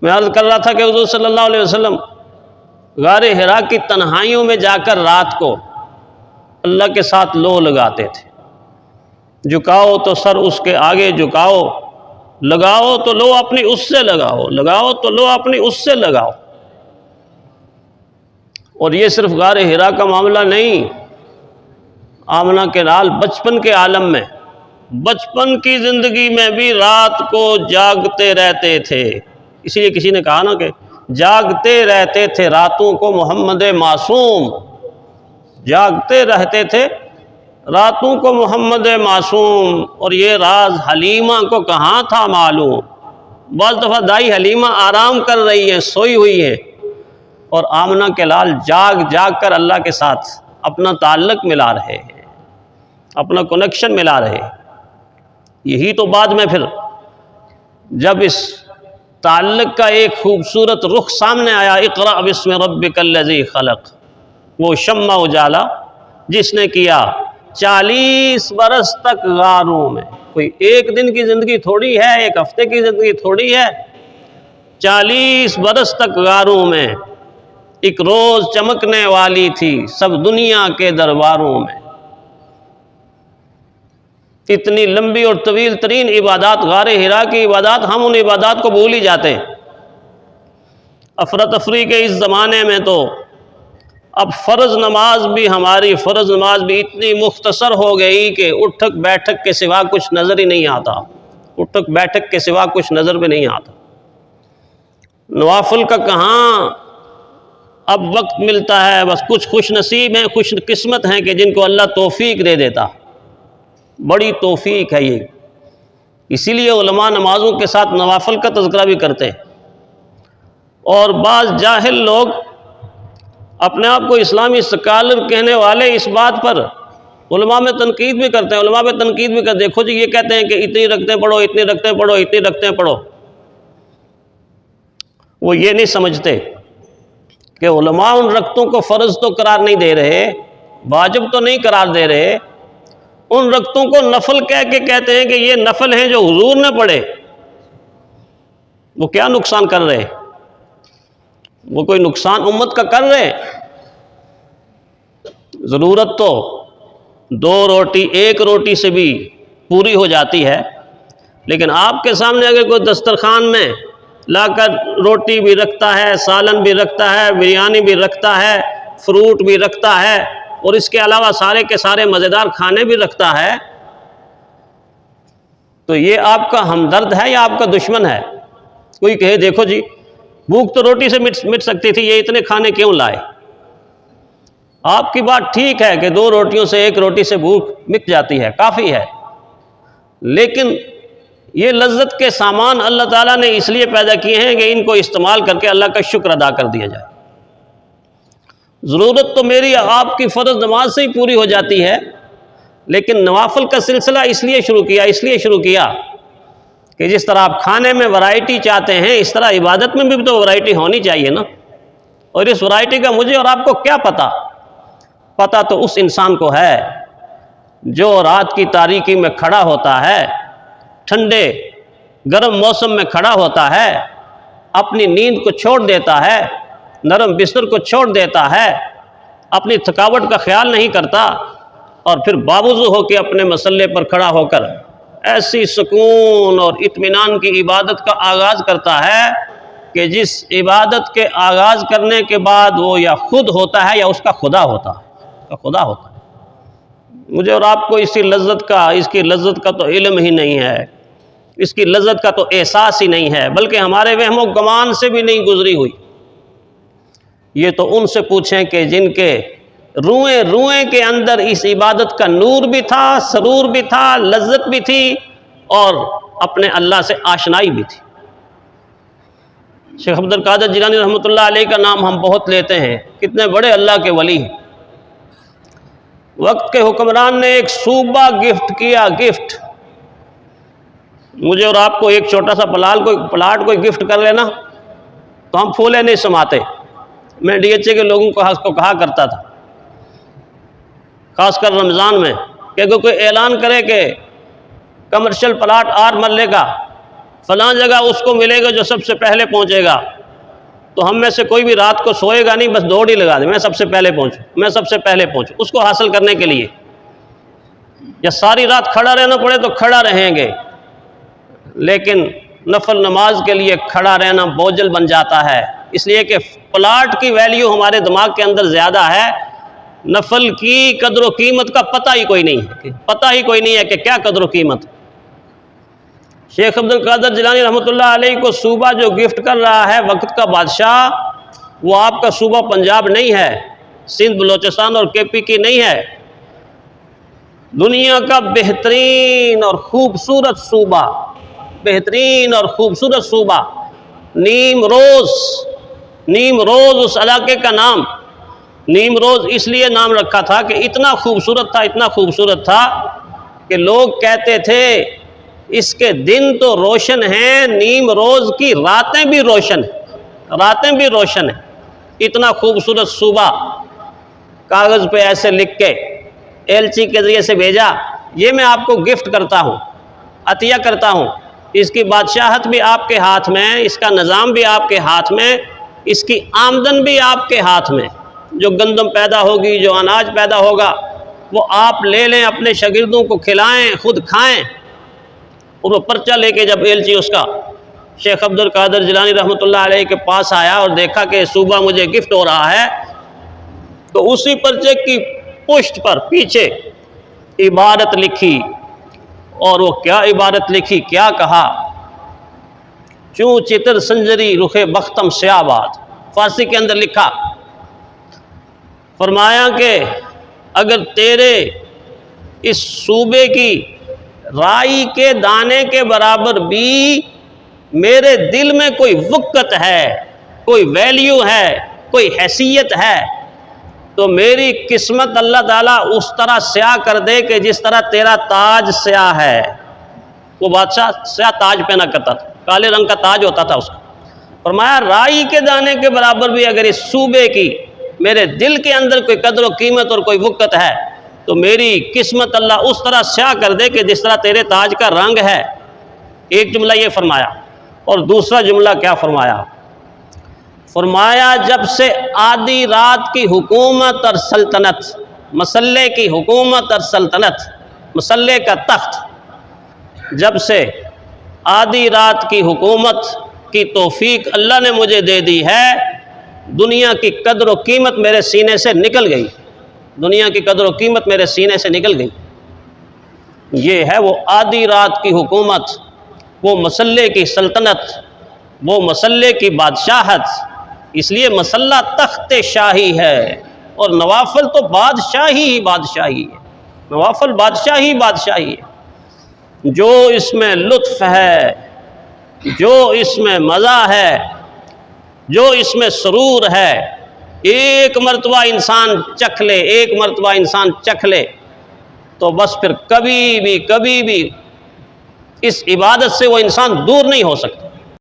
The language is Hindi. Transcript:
मैं अर्ज़ कर रहा था कि हुज़ूर सल्लल्लाहु अलैहि वसल्लम गारे हिरा की तन्हाइयों में जाकर रात को अल्लाह के साथ लो लगाते थे। झुकाओ तो सर उसके आगे झुकाओ, लगाओ तो लो अपनी उससे लगाओ, लगाओ तो लो अपनी उससे लगाओ। और ये सिर्फ गारे हिरा का मामला नहीं, आमना के लाल बचपन के आलम में, बचपन की जिंदगी में भी रात को जागते रहते थे। इसीलिए किसी ने कहा ना कि जागते रहते थे रातों को मोहम्मद मासूम, जागते रहते थे रातों को मोहम्मद मासूम। और ये राज हलीमा को कहाँ था मालूम। बाज़ दफ़ा दाई हलीमा आराम कर रही है, सोई हुई है, और आमना के लाल जाग जाग कर अल्लाह के साथ अपना ताल्लुक मिला रहे हैं, अपना कनेक्शन मिला रहे हैं। यही तो बाद में फिर जब इस ताल्लुक का एक खूबसूरत रुख सामने आया, इक़रा बिस्मि रब्बिकल्लज़ी खलक़, वो शम्मा उजाला जिसने किया 40 बरस तक गारों में। कोई एक दिन की ज़िंदगी थोड़ी है, एक हफ्ते की ज़िंदगी थोड़ी है, 40 बरस तक गारों में। एक रोज़ चमकने वाली थी सब दुनिया के दरबारों में। इतनी लंबी और तवील तरीन इबादत, गारे हिरा की इबादत, हम उन इबादत को भूल ही जाते हैं। अफरा तफरी के इस ज़माने में तो अब फ़र्ज़ नमाज भी, हमारी फ़र्ज़ नमाज भी इतनी मुख्तसर हो गई कि उठक बैठक के सिवा कुछ नज़र ही नहीं आता, उठक बैठक के सिवा कुछ नज़र भी नहीं आता। नवाफिल का कहाँ अब वक्त मिलता है, बस कुछ खुश नसीब हैं, खुश किस्मत हैं कि जिनको अल्लाह तौफीक दे देता। बड़ी तौफीक है ये। इसीलिए उलमा नमाजों के साथ नवाफिल का तज़किरा भी करते हैं। और बाज़ जाहिल लोग अपने आप को इस्लामी स्कॉलर कहने वाले इस बात पर उलमा में तनकीद भी करते हैं, उलमा में तनकीद भी करते हैं। देखो जी, ये कहते हैं कि इतनी रखते पढ़ो, इतनी रखते पढ़ो, इतनी रखते पढ़ो। वो ये नहीं समझते कि उलमा उन रख्तों को फ़र्ज तो करार नहीं दे रहे, वाजिब तो नहीं करार दे रहे, उन रख्तों को नफल कह के कहते हैं कि ये नफल हैं जो हुजूर ने पढ़े। वो क्या नुकसान कर रहे? वो कोई नुकसान उम्मत का कर रहे? ज़रूरत तो 2 रोटी 1 रोटी से भी पूरी हो जाती है, लेकिन आपके सामने अगर कोई दस्तरखान में लाकर रोटी भी रखता है, सालन भी रखता है, बिरयानी भी रखता है, फ्रूट भी रखता है, और इसके अलावा सारे के सारे मज़ेदार खाने भी रखता है, तो ये आपका हमदर्द है या आपका दुश्मन है? कोई कहे देखो जी, भूख तो रोटी से मिट सकती थी, ये इतने खाने क्यों लाए? आपकी बात ठीक है कि 2 रोटियों से 1 रोटी से भूख मिट जाती है, काफ़ी है, लेकिन ये लज्जत के सामान अल्लाह ताला ने इसलिए पैदा किए हैं कि इनको इस्तेमाल करके अल्लाह का शुक्र अदा कर दिया जाए। ज़रूरत तो मेरी आपकी फ़र्ज़ नमाज से ही पूरी हो जाती है, लेकिन नवाफिल का सिलसिला इसलिए शुरू किया कि जिस तरह आप खाने में वैरायटी चाहते हैं, इस तरह इबादत में भी तो वैरायटी होनी चाहिए ना। और इस वैरायटी का मुझे और आपको क्या पता? पता तो उस इंसान को है जो रात की तारीकी में खड़ा होता है, ठंडे गर्म मौसम में खड़ा होता है, अपनी नींद को छोड़ देता है, नरम बिस्तर को छोड़ देता है, अपनी थकावट का ख्याल नहीं करता, और फिर बावजूद होकर अपने मसल्ले पर खड़ा होकर ऐसी सुकून और इत्मीनान की इबादत का आगाज़ करता है कि जिस इबादत के आगाज़ करने के बाद वो या खुद होता है या उसका खुदा होता है। मुझे और आपको इसकी लज्जत का तो इल्म ही नहीं है, इसकी लज्जत का तो एहसास ही नहीं है, बल्कि हमारे वहमो गमान से भी नहीं गुजरी हुई। ये तो उनसे पूछें कि जिनके रुएं के अंदर इस इबादत का नूर भी था, सरूर भी था, लज्जत भी थी, और अपने अल्लाह से आशनाई भी थी। शेख अब्दुल कादिर जिलानी रहमतुल्लाह अलैह का नाम हम बहुत लेते हैं, कितने बड़े अल्लाह के वली हैं। वक्त के हुक्मरान ने एक सूबा गिफ्ट किया, गिफ्ट। मुझे और आपको एक छोटा सा प्लाट कोई गिफ्ट कर लेना तो हम फूले नहीं समाते। मैं DHA के लोगों को कहा करता था, खासकर रमज़ान में, कि अगर कोई ऐलान करे कि कमर्शियल प्लाट 8 मरले का फ़लाँ जगह उसको मिलेगा जो सबसे पहले पहुँचेगा। तो हम में से कोई भी रात को सोएगा नहीं, बस दौड़ ही लगा दे, मैं सबसे पहले पहुँचूँ, मैं सबसे पहले पहुँचूँ। उसको हासिल करने के लिए या सारी रात खड़ा रहना पड़े तो खड़ा रहेंगे, लेकिन नफल नमाज के लिए खड़ा रहना बोझल बन जाता है। इसलिए कि प्लाट की वैल्यू हमारे दिमाग के अंदर ज़्यादा है, नफल की कदर कीमत का पता ही कोई नहीं है, पता ही कोई नहीं है कि क्या कदर कीमत। शेख अब्दुल कादिर जिलानी रहमतुल्लाह अलैह को सूबा जो गिफ्ट कर रहा है वक्त का बादशाह, वो आपका सूबा पंजाब नहीं है, सिंध बलोचिस्तान और केपी की नहीं है, दुनिया का बेहतरीन और खूबसूरत सूबा, बेहतरीन और खूबसूरत सूबा नीम रोज़ उस इलाके का नाम नीम रोज़ इसलिए नाम रखा था कि इतना खूबसूरत था, इतना खूबसूरत था कि लोग कहते थे इसके दिन तो रोशन हैं, नीम रोज़ की रातें भी रोशन हैं, रातें भी रोशन हैं। इतना खूबसूरत सूबा कागज़ पे ऐसे लिख के एलची के ज़रिए से भेजा, ये मैं आपको गिफ्ट करता हूँ, अतिया करता हूँ। इसकी बादशाहत भी आपके हाथ में, इसका निज़ाम भी आपके हाथ में, इसकी आमदन भी आपके हाथ में। जो गंदम पैदा होगी, जो अनाज पैदा होगा, वो आप ले लें, अपने शागिर्दों को खिलाएं, खुद खाएं। और वो पर्चा लेके जब एलची उसका शेख अब्दुल कादिर जिलानी रहमतुल्लाह अलैह के पास आया और देखा कि सूबा मुझे गिफ्ट हो रहा है, तो उसी पर्चे की पुष्ट पर पीछे इबारत लिखी। और वो क्या इबारत लिखी, क्या कहा, चूँ चितर संजरी रुखे बख्तम स्याबाद, फारसी के अंदर लिखा। फरमाया कि अगर तेरे इस सूबे की राई के दाने के बराबर भी मेरे दिल में कोई वक़्त है, कोई वैल्यू है, कोई हैसियत है, तो मेरी किस्मत अल्लाह ताला उस तरह स्याह कर दे कि जिस तरह तेरा ताज स्याह है। वो बादशाह स्याह ताज पहना करता था, काले रंग का ताज होता था उसका। फरमाया राई के दाने के बराबर भी अगर इस सूबे की मेरे दिल के अंदर कोई कदर व कीमत और कोई वक़्त है, तो मेरी किस्मत अल्लाह उस तरह स्याह कर दे कि जिस तरह तेरे ताज का रंग है। एक जुमला ये फरमाया। और दूसरा जुमला क्या फरमाया, फरमाया जब से आधी रात की हुकूमत और सल्तनत, मसल्ले की हुकूमत और सल्तनत, मसल्ले का तख्त, जब से आधी रात की हुकूमत की तौफीक अल्लाह ने मुझे दे दी है, दुनिया की कदर व कीमत मेरे सीने से निकल गई, दुनिया की कदर व कीमत मेरे सीने से निकल गई। ये है वो आधी रात की हुकूमत, वो मसल्ले की सल्तनत, वो मसल्ले की बादशाहत। इसलिए मसल्ला तख्त शाही है और नवाफल तो बादशाही ही बादशाही है, नवाफल बादशाही बादशाही है। जो इसमें लुत्फ़ है, जो इसमें मज़ा है, जो इसमें सुरूर है, एक मरतबा इंसान चख ले, एक मरतबा इंसान चख ले, तो बस फिर कभी भी इस इबादत से वो इंसान दूर नहीं हो सकता।